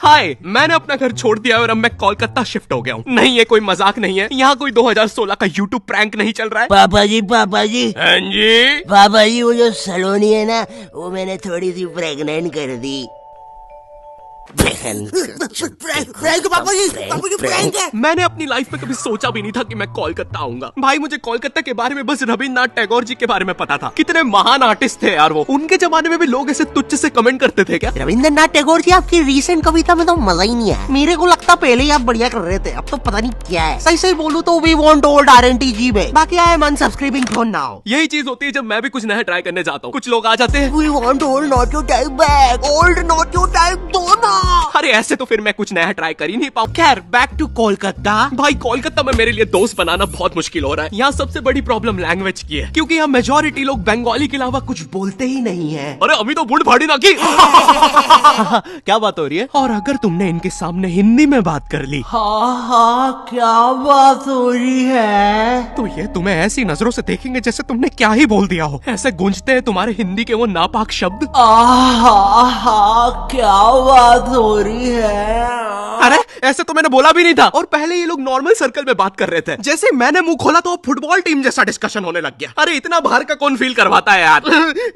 हाय, मैंने अपना घर छोड़ दिया और अब मैं कोलकाता शिफ्ट हो गया हूँ। नहीं, ये कोई मजाक नहीं है। यहाँ कोई 2016 का यूट्यूब प्रैंक नहीं चल रहा है। पापा जी हाँ जी पापा जी, वो जो सलोनी है ना, वो मैंने थोड़ी सी प्रेग्नेंट कर दी। पापा जी प्रैंक है। मैंने अपनी लाइफ में कभी सोचा भी नहीं था कि मैं कोलकाता आऊंगा। भाई, मुझे कोलकाता के बारे में बस रविन्द्रनाथ टैगोर जी के बारे में पता था। कितने महान आर्टिस्ट थे यार वो। उनके जमाने में भी लोग ऐसे तुच्छ से कमेंट करते थे क्या? रविन्द्रनाथ टैगोर जी, आपकी रीसेंट कविता में तो मजा ही नहीं है। मेरे को लगता पहले ही आप बढ़िया कर रहे थे, अब तो पता नहीं क्या है। सही सही बोलूं तो वी वांट ओल्ड RNTG में, बाकी आई एम अनसब्सक्राइबिंग फॉर नाउ। यही चीज होती है जब मैं भी कुछ नया ट्राई करने जाता हूँ। कुछ लोग आ जाते हैं, we want old not your type back, old not your type दो ना। अरे ऐसे तो फिर मैं कुछ नया ट्राई कर ही नहीं पाऊँ। खैर, बैक टू कोलकाता। भाई, कोलकाता में मेरे लिए दोस्त बनाना बहुत मुश्किल हो रहा है। यहाँ सबसे बड़ी प्रॉब्लम लैंग्वेज की है, क्योंकि यहाँ मेजोरिटी लोग बंगाली के अलावा कुछ बोलते ही नहीं है। अरे अभी तो बुढ़ फाड़ी ना की। क्या बात हो रही है? और अगर तुमने इनके सामने हिंदी में बात कर ली, हाँ, क्या बात हो रही है? तो ये तुम्हें ऐसी नजरों से देखेंगे जैसे तुमने क्या ही बोल दिया हो। ऐसे गूंजते हैं तुम्हारे हिंदी के वो नापाक शब्द। क्या बात हो रही है? अरे ऐसे तो मैंने बोला भी नहीं था। और पहले ये लोग नॉर्मल सर्कल में बात कर रहे थे। जैसे मैंने मुंह खोला तो फुटबॉल टीम जैसा डिस्कशन होने लग गया। अरे इतना बाहर का कौन फील करवाता है यार।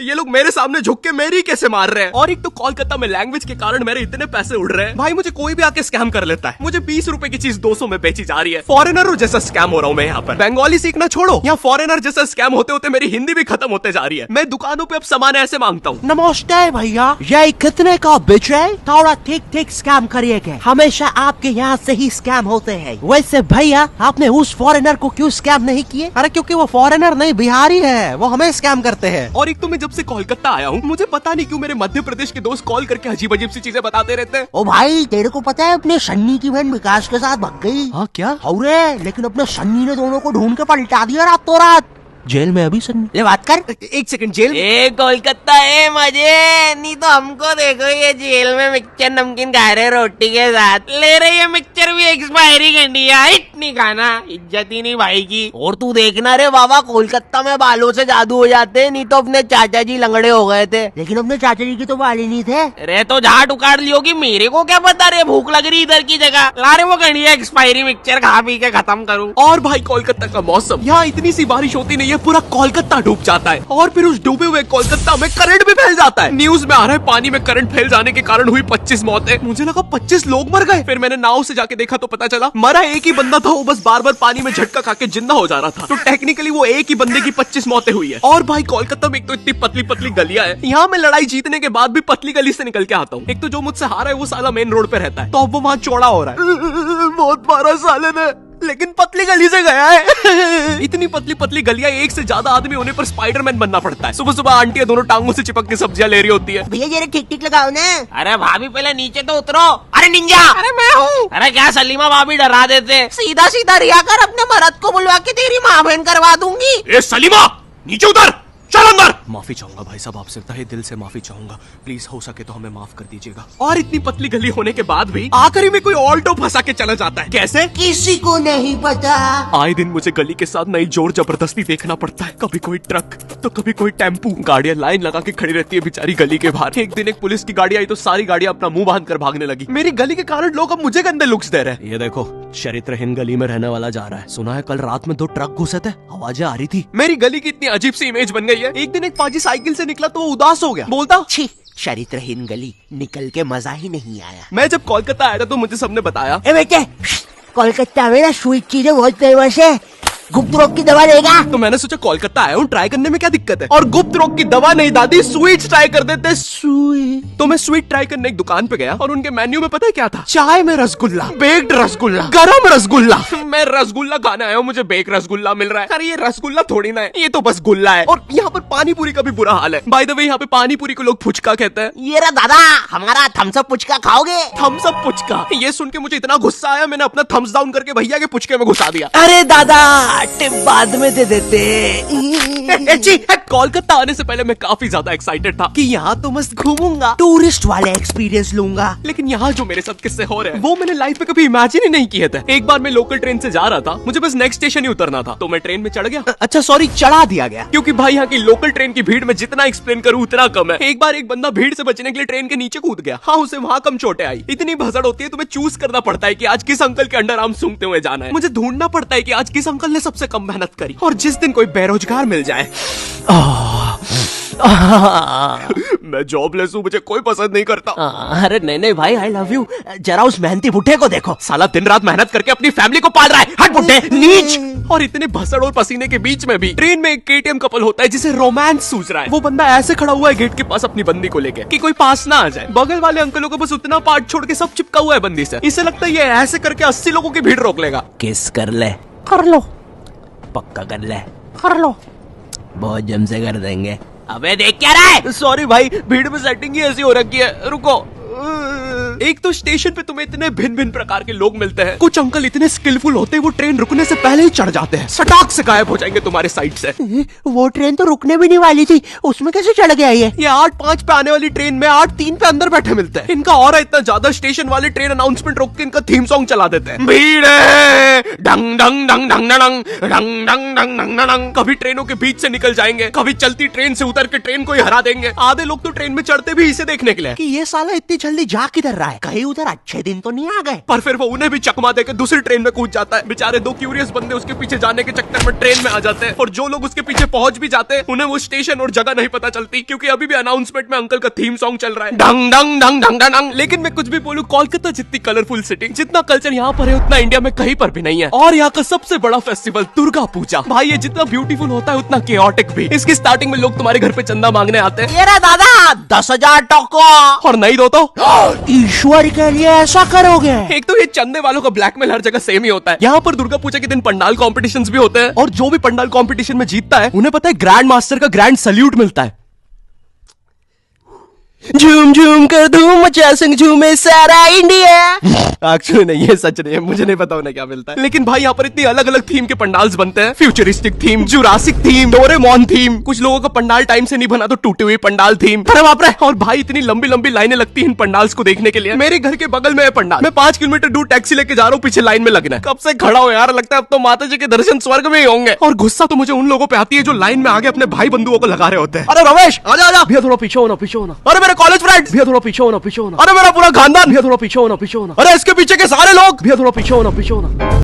ये लोग मेरे सामने झुक के मेरी कैसे मार रहे हैं। और एक तो कोलकाता में लैंग्वेज के कारण मेरे इतने पैसे उड़ रहे हैं। भाई, मुझे कोई भी आके स्कैम कर लेता है। मुझे 20 रुपए की चीज 200 में बेची जा रही है। फॉरेनर जैसा स्कैम हो रहा हूँ मैं यहाँ पर। बंगाली सीखना छोड़ो, यहाँ फॉरेनर जैसा स्कैम होते होते मेरी हिंदी भी खत्म होते जा रही है। मैं दुकानों पे अब सामान ऐसे मांगता हूँ। नमस्ते भैया, ये कितने का बिच है? थोड़ा ठीक ठीक स्कैम करिएगा, हमेशा आपके यहाँ से ही स्कैम होते हैं। वैसे भैया, आपने उस फॉरेनर को क्यों स्कैम नहीं किए? अरे क्योंकि वो फॉरेनर नहीं, बिहारी है, वो हमें स्कैम करते हैं। और एक तो मैं जब से कोलकाता आया हूँ, मुझे पता नहीं क्यों मेरे मध्य प्रदेश के दोस्त कॉल करके अजीब अजीब सी चीजें बताते रहते हैं। ओ भाई, तेरे को पता है अपने सन्नी की बहन विकास के साथ भाग गई? हाँ क्या? अरे लेकिन अपने सन्नी ने दोनों को ढूंढ के पलटा दिया रातों रात। जेल में अभी सन्नी। ले बात कर। एक सेकंड, जेल? ए कोलकाता ए मजे, नहीं तो हमको देखो ये जेल में मिक्सचर नमकीन खा रहे रोटी के साथ। ले रहे ये मिक्सचर भी एक्सपायरी करनी है, इतनी खाना इज्जत ही नहीं भाई की। और तू देखना रे बाबा, कोलकाता में बालों से जादू हो जाते हैं, नहीं तो अपने चाचा जी लंगड़े हो गए थे। लेकिन अपने चाचा जी की तो बाल ही नहीं थे। अरे तो झाट उखाड़ लियो कि मेरे को क्या पता रे, भूख लग रही इधर की जगह। ला रे वो घड़ी एक्सपायरी मिक्सचर खा पी के खत्म करूँ। और भाई, कोलकाता का मौसम, यहाँ इतनी सी बारिश होती नहीं है, पूरा कोलकाता डूब जाता है। और फिर उस डूबे हुए कोलकाता में करंट भी फैल जाता है। न्यूज में आ रहा है पानी में करंट फैल जाने के कारण हुई 25 मौतें। मुझे लगा 25 लोग मर गए। फिर मैंने नाव से जाके देखा तो पता चला मरा एक ही बंदा था। वो बस बार बार पानी में झटका खा के जिंदा हो जा रहा था। तो टेक्निकली वो एक ही बंदे की 25 मौतें हुई है। और भाई, कोलकाता में एक तो इतनी पतली पतली गलियां है। यहाँ मैं लड़ाई जीतने के बाद भी पतली गली से निकल के आता हूँ। एक तो जो मुझसे हारा है वो साला मेन रोड पे रहता है, तो अब वो वहाँ चौड़ा हो रहा है। बहुत मारा साले ने, लेकिन पतली गली से गया है। इतनी पतली पतली गलियां, एक से ज्यादा आदमी होने पर स्पाइडरमैन बनना पड़ता है। सुबह सुबह आंटियां दोनों टांगों से चिपक के सब्जियां ले रही होती है। भैया जरा ठीक ठीक लगाओ ना। अरे भाभी पहले नीचे तो उतरो। अरे निंजा, अरे मैं हूँ। अरे क्या सलीमा भाभी डरा देते। सीधा सीधा रिया कर, अपने मर्द को बुलवा के तेरी माँ बहन करवा दूंगी। ए सलीमा, नीचे उतर, चल अंदर। माफी चाहूंगा भाई साहब, आपसे तहे दिल से माफी चाहूंगा। प्लीज हो सके तो हमें माफ कर दीजिएगा। और इतनी पतली गली होने के बाद भी आखिरी में कोई ऑल्टो फंसा के चला जाता है। कैसे? किसी को नहीं पता। आए दिन मुझे गली के साथ नई जोर जबरदस्ती देखना पड़ता है। कभी कोई ट्रक तो कभी कोई टेम्पू। गाड़ियां लाइन लगा के खड़ी रहती है बेचारी गली के बाहर। एक दिन एक पुलिस की गाड़ी आई तो सारी गाड़ियां अपना मुंह बांध कर भागने लगी। मेरी गली के कारण लोग अब मुझे गंदे लुक्स दे रहे हैं। ये देखो, चरित्रहीन गली में रहने वाला जा रहा है। सुना है कल रात में 2 ट्रक घुसे थे, आवाजें आ रही थी। मेरी गली की इतनी अजीब सी इमेज बन गई है। एक दिन एक पाजी साइकिल से निकला तो वो उदास हो गया, बोलता छी, चरित्रहीन गली, निकल के मजा ही नहीं आया। मैं जब कोलकाता आया था तो मुझे सबने बताया, ए बेटे, कोलकाता में ना स्वीट चीजें बहुत फेमस है, गुप्त रोग की दवा देगा? तो मैंने सोचा कोलकाता आया हूँ, ट्राई करने में क्या दिक्कत है। और गुप्त रोग की दवा नहीं दादी, स्वीट्स ट्राई कर देते। स्वीट? तो मैं स्वीट ट्राई करने एक दुकान पे गया और उनके मेन्यू में पता है क्या था? चाय में रसगुल्ला, बेक्ड रसगुल्ला, गरम रसगुल्ला। मैं रसगुल्ला खाने आया हूँ, मुझे बेक रसगुल्ला मिल रहा है। अरे ये रसगुल्ला थोड़ी ना है, ये तो बस गुल्ला है। और यहाँ पर पानी पूरी का भी बुरा हाल है। बाय द वे, यहाँ पे पानी पूरी को लोग फुचका कहते हैं। ये रहा दादा, हमारा थम्स अप पुचका खाओगे? Thums Up puchka? ये सुन के मुझे इतना गुस्सा आया, मैंने अपना थम्स डाउन करके भैया के पुचके में घुसा दिया। अरे दादा, टिप बाद में दे देते। जी, कोलकाता आने से पहले मैं काफी ज्यादा एक्साइटेड था कि यहाँ तो मस्त घूमूंगा, टूरिस्ट वाले एक्सपीरियंस लूंगा। लेकिन यहाँ जो मेरे साथ किस्से हो रहे हैं वो मैंने लाइफ में कभी इमेजिन ही नहीं किए थे। एक बार मैं लोकल ट्रेन से जा रहा था, मुझे बस नेक्स्ट स्टेशन ही उतरना था, तो मैं ट्रेन में चढ़ गया। अच्छा सॉरी, चढ़ा दिया गया। क्योंकि भाई यहाँ की लोकल ट्रेन की भीड़ में जितना एक्सप्लेन करूँ उतना कम है। एक बार एक बंदा भीड़ से बचने के लिए ट्रेन के नीचे कूद गया। हाँ, उसे वहाँ कम चोटें आई। इतनी भसड़ होती है, तुम्हें चूज करना पड़ता है कि आज किस अंकल के अंडर आर्म सूंघते हुए जाना है। मुझे ढूंढना पड़ता है कि आज किस अंकल ने सबसे कम मेहनत करी, और जिस दिन कोई बेरोजगार मिल जाए। मैं जॉबलेस हूँ, मुझे कोई पसंद नहीं करता। अरे नहीं भाई, आई लव यू। जरा उस मेहनती बुढ़े को देखो, साला दिन रात मेहनत करके अपनी फैमिली को पाल रहा है। हट बुड्ढे, नीच। और इतने भसड़ और पसीने के बीच में भी ट्रेन में एक केटीएम कपल होता है जिसे रोमांस सूझ रहा है। वो बंदा ऐसे खड़ा हुआ है गेट के पास अपनी बंदी को लेके कि कोई पास ना आ जाए। बगल वाले अंकलों को बस उतना पार्ट छोड़ के सब चिपका हुआ है बंदी से। इसे लगता है ये ऐसे करके 80 लोगों की भीड़ रोक लेगा। किस कर ले, कर लो, पक्का कर ले, कर लो, बहुत जम से कर देंगे। अबे देख क्या रहा है? सॉरी भाई, भीड़ में सेटिंग ही ऐसी हो रखी है, रुको। एक तो स्टेशन पे तुम्हें इतने भिन्न भिन्न प्रकार के लोग मिलते हैं। कुछ अंकल इतने स्किलफुल होते हैं, वो ट्रेन रुकने से पहले ही चढ़ जाते हैं, सटाक से गायब हो जाएंगे तुम्हारे साइड से। वो ट्रेन तो रुकने भी नहीं वाली थी, उसमें कैसे चढ़ गया ये? 8:05 पे आने वाली ट्रेन में 8:03 पे अंदर बैठे मिलते हैं। इनका और इतना ज्यादा, स्टेशन वाले ट्रेन अनाउंसमेंट रोक के इनका थीम सॉन्ग चला देते हैं। भीड़ है, डंग डंग डंग डंग डंग डंग डंग डंग डंग डंग। कभी ट्रेनों के बीच से निकल जाएंगे, कभी चलती ट्रेन से उतर के ट्रेन को ही हरा देंगे। आधे लोग तो ट्रेन में चढ़ते भी इसे देखने के लिए कि ये साला इतनी जल्दी जा किधर रहा है, कहीं उधर अच्छे दिन तो नहीं आ गए। पर फिर वो उन्हें भी चकमा देकर दूसरी ट्रेन में कूद जाता है। बेचारे दो क्यूरियस बंदे उसके पीछे जाने के चक्कर में ट्रेन में आ जाते हैं, और जो लोग उसके पीछे पहुंच भी जाते हैं उन्हें वो स्टेशन और जगह नहीं पता चलती, क्योंकि अभी भी अनाउंसमेंट में अंकल का थीम सॉन्ग चल रहा है, डंग डंग डंग डंग डंग। लेकिन मैं कुछ भी बोलूं, कोलकाता जितनी कलरफुल सिटी, जितना कल्चर यहाँ पर है उतना इंडिया में कहीं पर भी नहीं है। और यहाँ का सबसे बड़ा फेस्टिवल दुर्गा पूजा, भाई ये जितना ब्यूटीफुल होता है उतना केओटिक भी। इसकी स्टार्टिंग में लोग तुम्हारे घर पे चंदा मांगने आते हैं। ये रहा दादा 10,000 टोको, और नहीं दो तो ईश्वर के लिए ऐसा करोगे? एक तो ये चंदे वालों का ब्लैकमेल हर जगह सेम ही होता है। यहाँ पर दुर्गा पूजा के दिन पंडाल कॉम्पिटिशन्स भी होते हैं, और जो भी पंडाल कॉम्पिटिशन में जीतता है उन्हें पता है ग्रैंड मास्टर का ग्रैंड सल्यूट मिलता है। झूम झूम कर धूम मचा, संग झूमे सारा इंडिया। एक्चुअली नहीं, ये सच नहीं है, मुझे नहीं पता उन्हें क्या मिलता है। लेकिन भाई यहाँ पर इतनी अलग अलग थीम के पंडाल्स बनते हैं। Futuristic theme, Jurassic theme, Doraemon theme. कुछ लोगों का पंडाल टाइम से नहीं बना तो टूटी हुई पंडाल थीम। अरे बाप रे! और भाई इतनी लंबी लंबी लाइनें लगती हैं इन पंडाल्स को देखने के लिए। मेरे घर के बगल में है पंडाल, मैं 5 किलोमीटर दूर टैक्सी लेके जा रहा हूँ, पीछे लाइन में लगना है। कब से खड़ा हो यार, लगता है अब तो माता जी के दर्शन स्वर्ग में ही होंगे। और गुस्सा तो मुझे उन लोगों पे आती है जो लाइन में आगे अपने भाई बंधुओं को लगा रहे होते हैं। अरे रमेश, आजा आजा, भैया थोड़ा पीछे होना, पीछे होना। अरे मेरे कॉलेज फ्रेंड्स, भैया थोड़ा पीछे होना, पीछे होना। अरे मेरा पूरा खानदान, भैया थोड़ा पीछे होना, पीछे होना। अरे इसके पीछे के सारे लोग, भैया थोड़ा पीछे होना, पीछे होना।